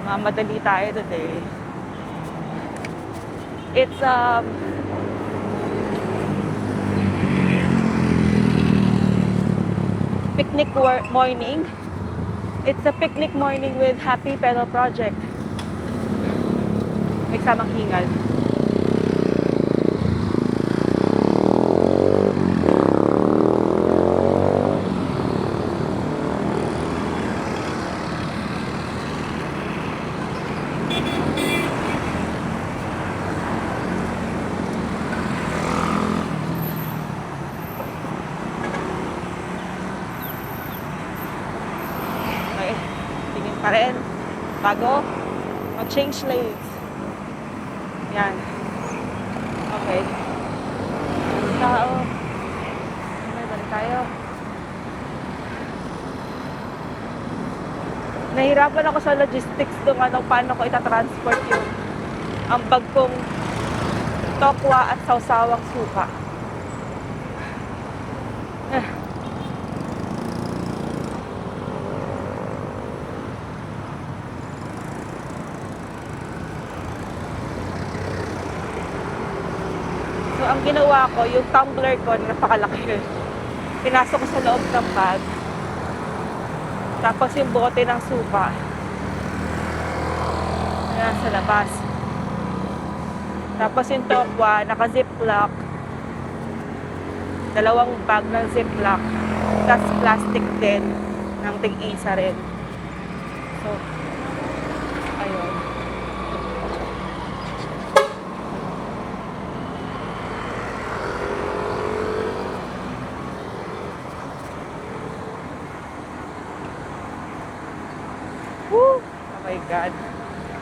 Mamadali tayo today. It's picnic morning. It's a picnic morning with Happy Pedal Project. May samang hingal. Okay, tingin pa rin. Bago, mag-change lanes. Yan. Okay. Tao. Okay, balik tayo. Nahirapan ako sa logistics kung paano ko itatransport yung ang bag kong tokwa at sawsawang suka. So, ang ginawa ko, yung tumbler ko, napakalaki. Pinasok ko sa loob ng bag. Tapos yung bote ng suka. Ayan, sa labas. Tapos yung tokwa, naka-ziplock. Dalawang bag ng ziplock. Tapos plastic din, ng tig-isa rin. So, ayun. Woo! Oh my God.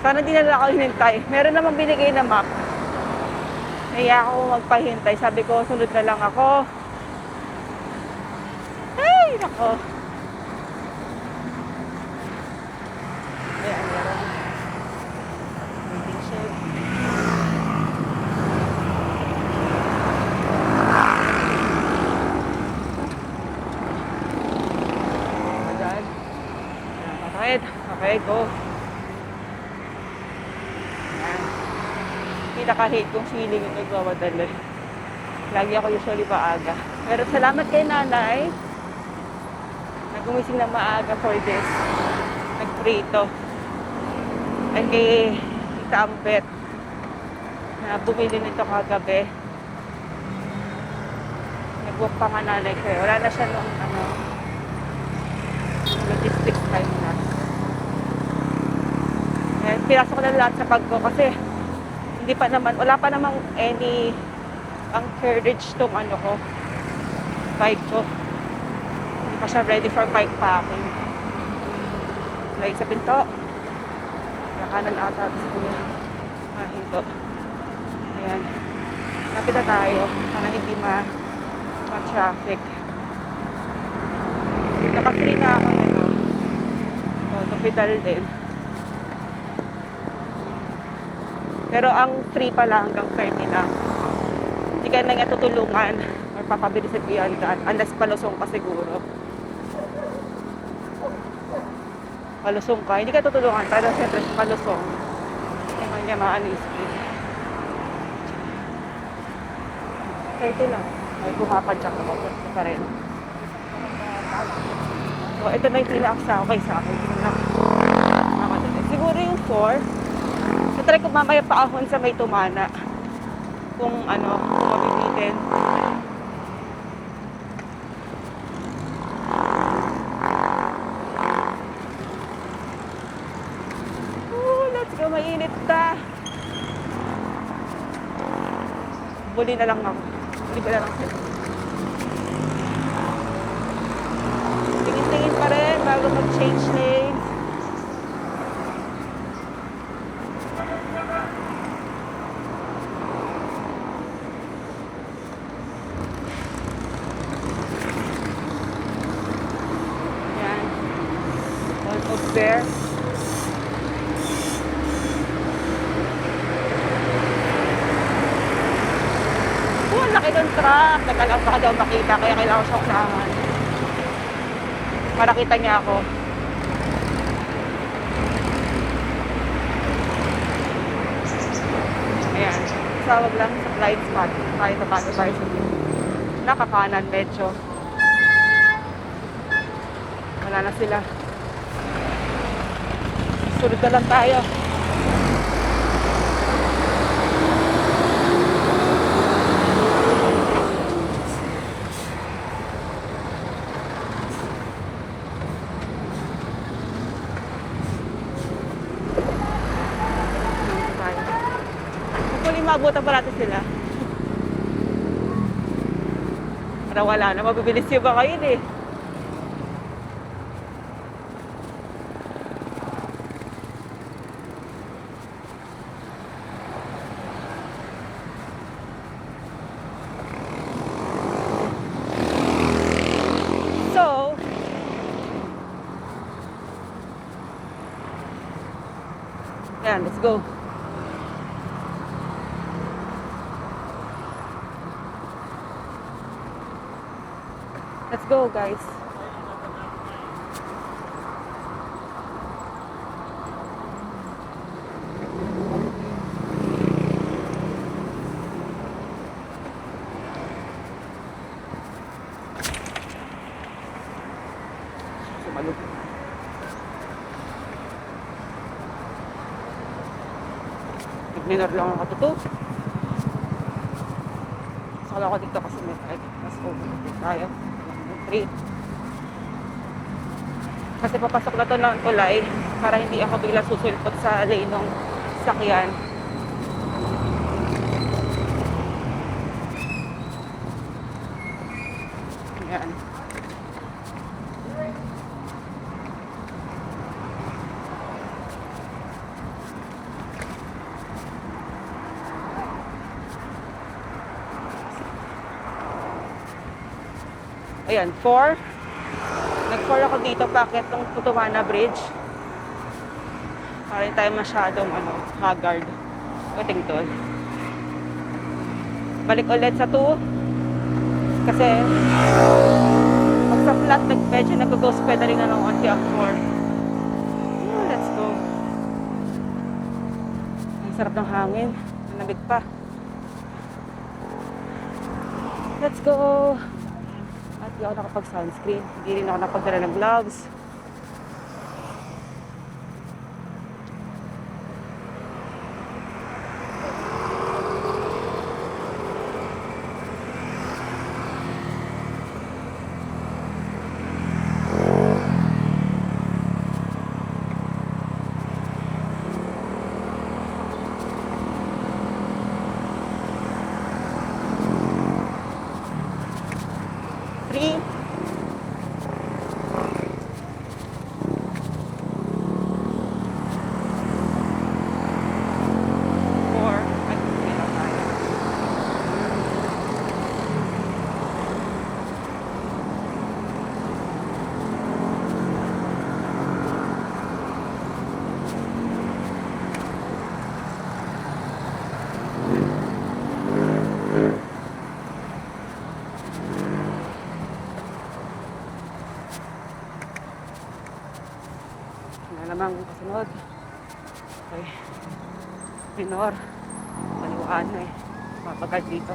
Sana di nila ako hinintay. Meron namang binigay na map. Naiya ako magpahintay. Sabi ko, sunod na lang ako. Ay, nako. Ayan, meron. Waiting shed. Ayan. Ayan, okay, go. Pinaka-hate kong feeling yung nagmamadali. Lagi ako usually maaga. Pero salamat kay nanay. Nagumising na maaga for this. Nagprito. At kay Tita Ambet na bumili nito kagabi. Nag-walk pa nga nanay ko. Wala na siya nung logistics time na. Ayan, pinasok ko na lahat sa bag ko kasi wala pa namang any ang carriage tong ko, bike ko. Hindi pa siya ready for bike packing. Like sa pinto. Nakanan ata sa kuya. Hinto. Ayan. Lapit na tayo. Sana hindi ma-traffic. Naka-free na ako nito. So, hospital din. Pero ang free pala hanggang 30 lang. Hindi ka na nga tutulungan or papabili sa beyond that unless palusong ka siguro. Palusong ka. Hindi ka tutulungan pero siyempre palusong. Hindi niya maano yung speed. 30 lang. Ay, pumapadyak ako. Ito pa rin. So, ito na yung pinaksa okay sa akin. Siguro yung 4. So, try ko mamaya paahon sa may tumana. Kung mabibitin. Let's go. Mainit ta. Buli na lang ako. Buli ko na lang sila. Tingin-tingin pa rin bago mag-change lanes. There. Ang laki ng truck. Nagkalaw baka daw makita, kaya kailangan ko siyang unahan. Para kita niya ako. basta wag lang sa blind spot. Tayo tayo sa nakakanan medyo. Wala na sila. Sunod na lang tayo. Hopefully maabutan pa natin sila. Para wala na, mabibilis yung baka yun eh. So, yan, let's go. Let's go, guys. Sumalog. Nag-minor lang ako to. Sakala ko dito kasi may type. Mas over tayo. 3. Kasi papasok na to ng tulay para hindi ako bigla susulpot sa lane ng sakyan. Ayan. Ayan, 4. Nag-4 ako dito, packet ng Tutumana Bridge. Para hindi tayo masyadong haggard. Kating to. Balik ulit sa 2. Kasi pag sa flat, medyo nag-ghost pedaling na ng onti ang 4. Let's go. Ang sarap ng hangin. Malamig pa. Let's go. At hindi ako nakapag-sunscreen. Hindi rin ako nakapagdala ng gloves. Namang kasunod. Okay. Minor. Kaliwaan na eh. Papagal dito.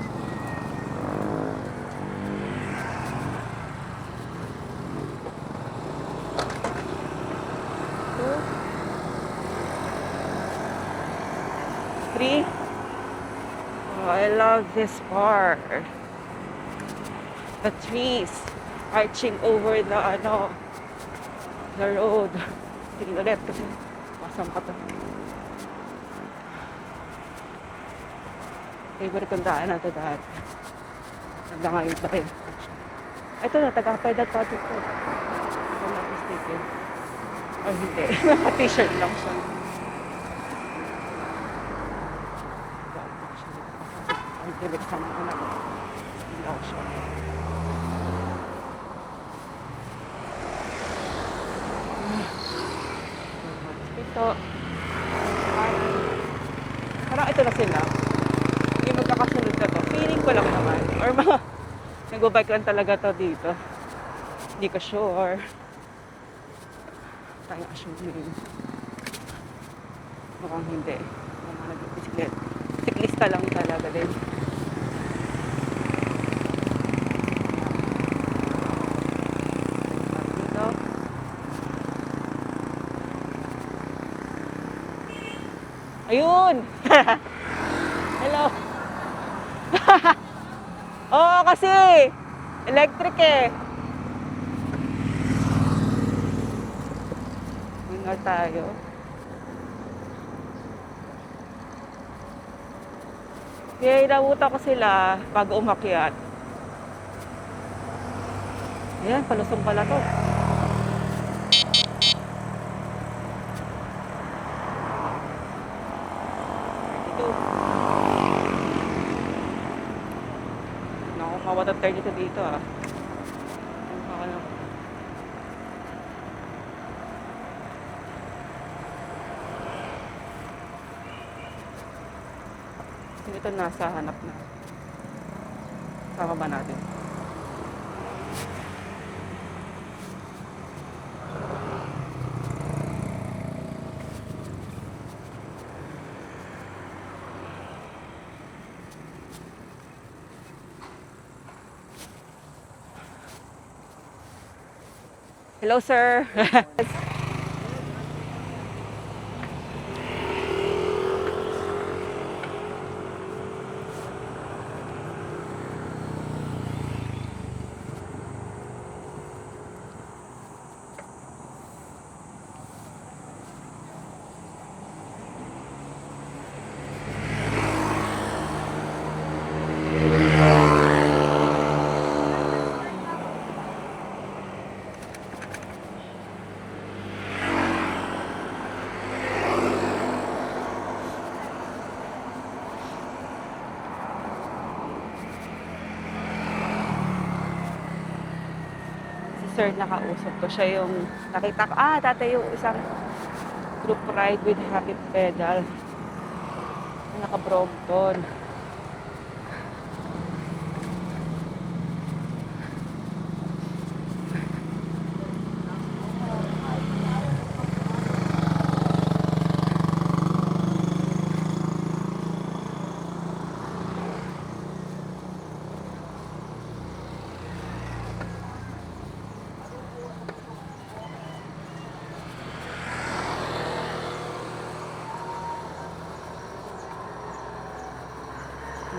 Two. 3. Oh, I love this part. The trees arching over the road. Tingin ulit kasi pasang pa to. Favorite kong daan na ito dahil hanggang ngayon pa rin. Ito na, taga-pedal project ko. I'm not mistaken. Or hindi. Naka-t-shirt lang siya. Ang tilig sa mga anak ko. Hindi ako siya. Ito. Parang ito na sila. Hindi magkakasunod na to. Feeling ko lang naman. Or mga nag-bike lang talaga to dito. Hindi ko sure. Tayo assuming. Mukhang hindi. Mga nag-bisiklet. Siklis ka lang talaga din. Dito. Ayun! Hello! Oo, kasi electric eh. Muna tayo. Kaya inabutan ko sila bago umakyat. Ayan, palusong pala to. Ito. Naku, mawatag tayo dito ah. Ano? Ito nasa hanap na. Sama ba natin? Hello, sir. Sir, nakausap ko siya yung nakita ko, dati yung isang group ride with Happy Pedal. Naka-Brompton.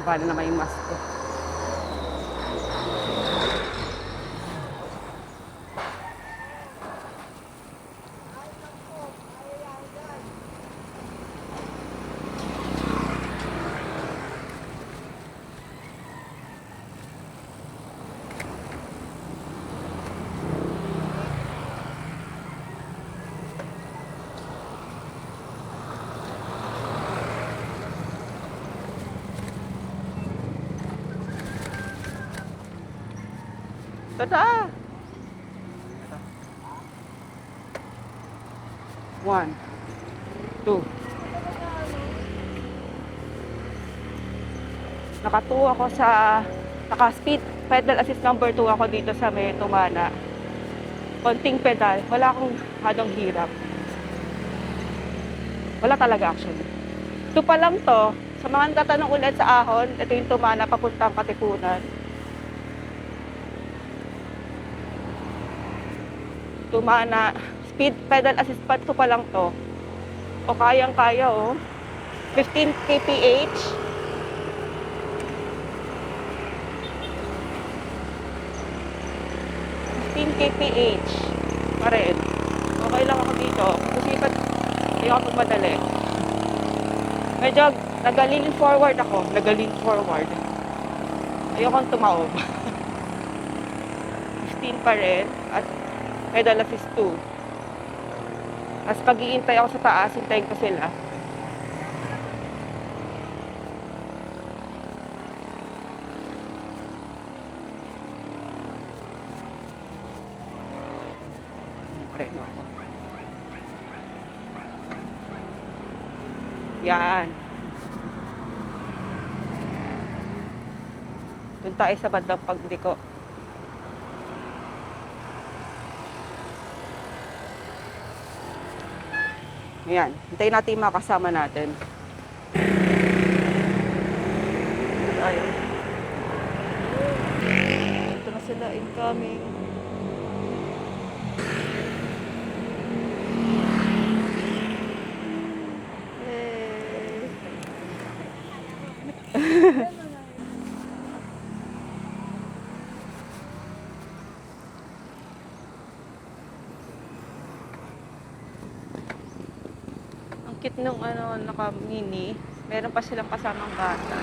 Paano naman yung mask ko? Tada! 1, 2. Naka-2 ako sa naka-speed pedal assist number 2 ako dito sa may Tumana. Konting pedal, wala akong hadong hirap. Wala talaga actually. Ito pa lang to, sa mga tatanong ulit sa Ahon, ito yung Tumana papuntang Katipunan. Tumana, speed pedal assist pa ito pa lang to. O kayang-kaya oh. 15 kph. 15 kph pa rin. Okay lang ako dito. Kasi ayoko magmadali. Medyo nagalin forward ako. Nagalin forward. Ayoko tumaob. 15 pa rin. At pedal assist 2. As pag-iintay ako sa taas, hintayin ko sila. Preno ako. Yan. Doon tayo sa bandang pagliko. Ayan, hintayin natin yung mga kasama natin. tayo. Ito na sila, incoming. Yay! Ang cute nung ano, naka-mini. Meron pa silang kasamang bata.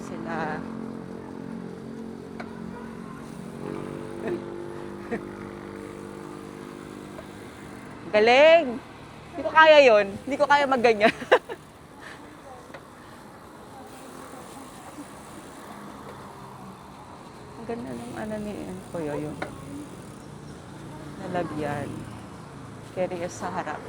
Sila. Galing! Hindi ko kaya yon. Hindi ko kaya magganyan. Ang ganda ng ano ni Kuya yung nalagyan. Curious sa harap.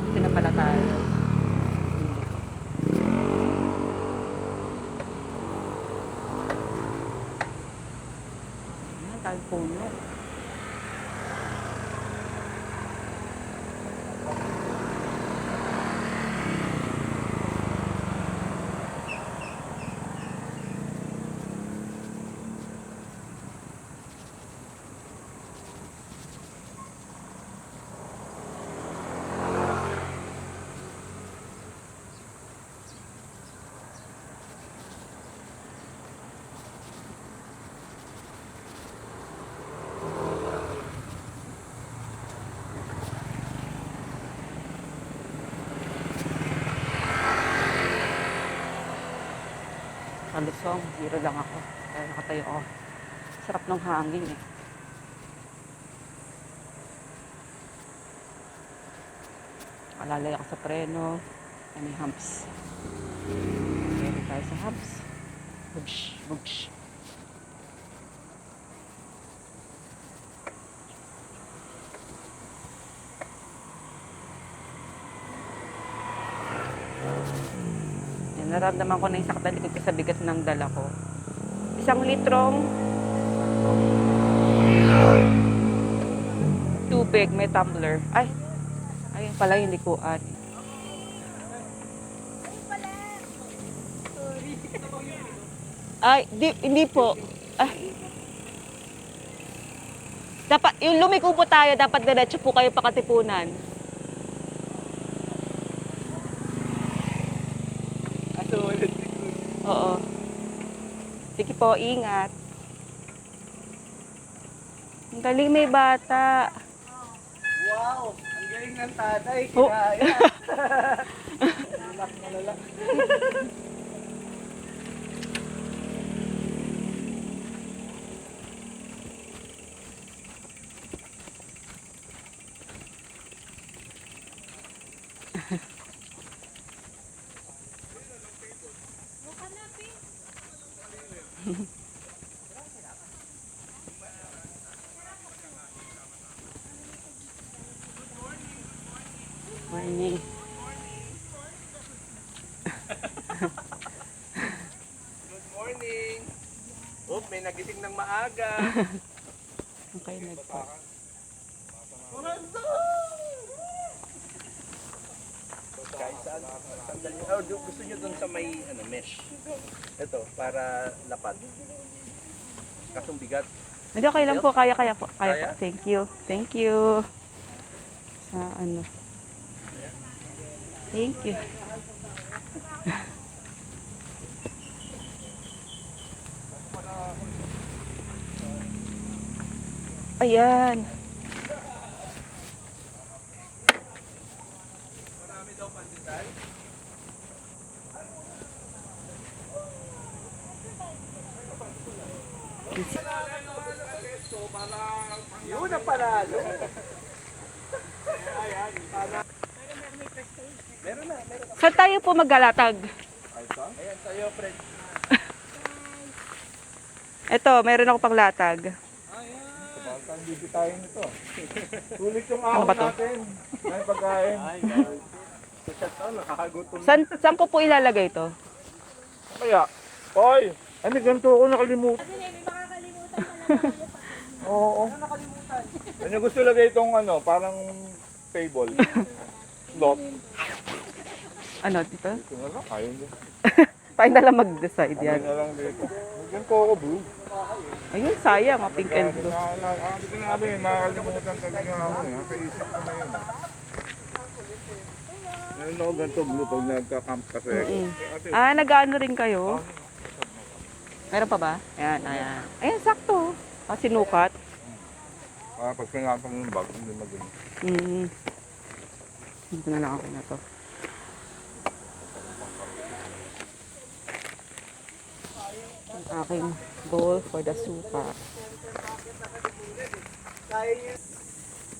Ito na pala tayo. Ayan, tayong puno. Kalusong, zero lang ako. Kaya nakatayo ako. Sarap ng hangin eh. Alalay ako sa preno. May humps. Meron tayo sa humps. Bugsh, bugsh. Yan, naramdaman ko na yung sakit na likod ko sa bigat ng dala ko. 1 litrong tubig, may tumbler. Ay, ayun pala yung likuan. Ay, hindi po. Ay. Dapat, yung lumiko po tayo, dapat diretso po kayo pa Katipunan. Oo. Sige po, ingat. Ang galing, may bata. Wow! Ang galing ng tatay. Oh. Kinaya. Malak malala. Morning. Good morning. Oops. may nagising ng maaga. Okay, nagpa. Guys, sandali. Oh, gusto niyo dun sa may mesh. Ito, para lapad. Kasong bigat. Hindi, okay lang po. Kaya po. Kaya po. Kaya? Thank you. Thank you. Sa ano. Thank you. Ayan. Marami daw pandesal. Yun ang panalo. Meron na. Saan tayo po maggalatag? Ayan tayo, friend. Ito, meron ako pang latag. Ang bibitayin nito. Sulit yung Ano ahon ba to? natin. May pagkain. So, shut down, nakakagutom. Saan ko po ilalagay ito? Kaya, Hoy! Ano ganito ako nakalimutan? Oo. Ano nakalimutan? Ano gusto lagay itong parang table? Lot. Ano, dito? Ito na lang, ayaw niya. Tayo na lang mag-decide Ayaw yan. na lang dito. Ganito ako, bro. Ayun, sayang. Pink and blue. Hindi ko na nakalimutan talaga ako eh. Nasa isip ko na yun. Meron ako ganito, blue, pag nagka-camp kasi. Ah, nag-ano rin kayo? Meron pa ba? Ayan, ayan. Ayan, sakto. Sinukat. Pag pinapang yung bag, hindi maging. Dito na lang ako na to. Ang aking bowl for the suka.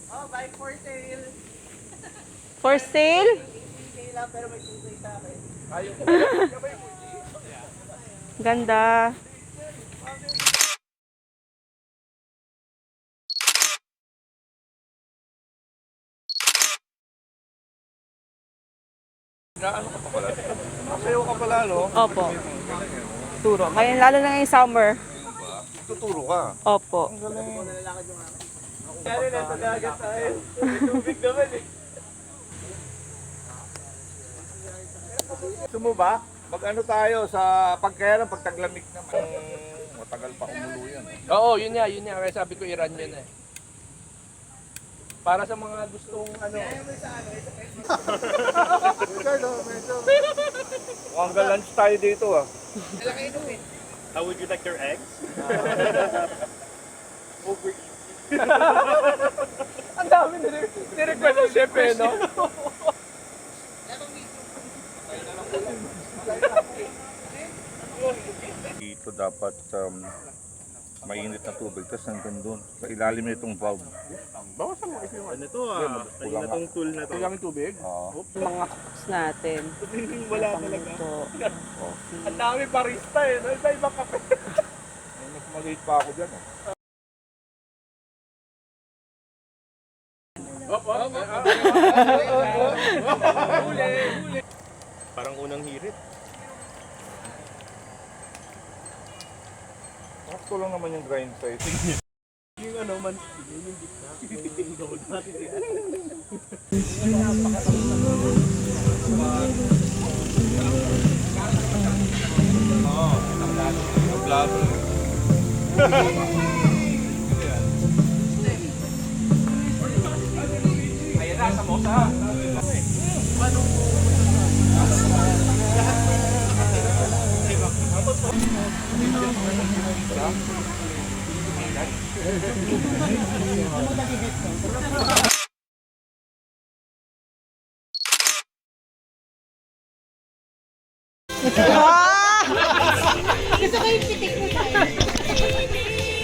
Oh, bike for sale. For sale? Hindi lang, pero may tutoy sa akin. Ganda. Ano ka pa pala? Masayaw ka pala, no? Opo. Turo. Ngayon, lalo na ngayong summer. Tuturo ka. Opo. Kaya rin nasa dagat tayo. May tubig naman eh. Gusto mo ba? Mag-ano tayo sa pagkaya ng pagtaglamig naman. Matagal pa umulo yan. Oo, yun nga. Kaya sabi ko i-run yun eh. Para sa mga gustong Mukhang lunch tayo dito ah. How would you like your eggs? Ang dami nirequest ng chef eh, no? Dito dapat mainit na tubig, tapos hanggang doon. Sa ilalim na itong valve. Bawasan mo kasi yung Ano to kanina tong tool na to. kailangan tubig. Oo. Mga cooks natin. Wala talaga. Ito. Ang dami barista eh, no? Iba-iba kape. Mas maliit pa ako dyan. Parang unang hirit. Sakto lang naman yung grind size. Yung man, yung gitna, yung gold natin. Ayan na, samosa.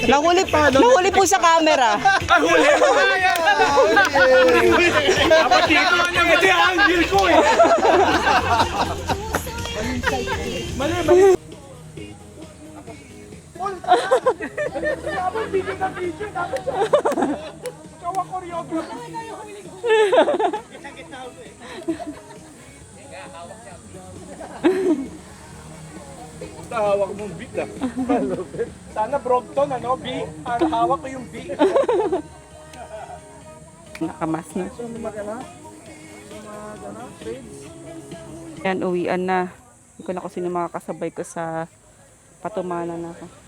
Nahuli po sa camera. Dapat dito lang yung kasi angle ko eh. Dapat video na video. Dapat siya. Ikaw ang choreographer. sa hawak mong big ah. Sana Brompton, ano, B? Ano, hawak ko yung B. Nakamas na. Yan, uwian na. Hindi ko na kung sino makakasabay ko sa patumanan na ako.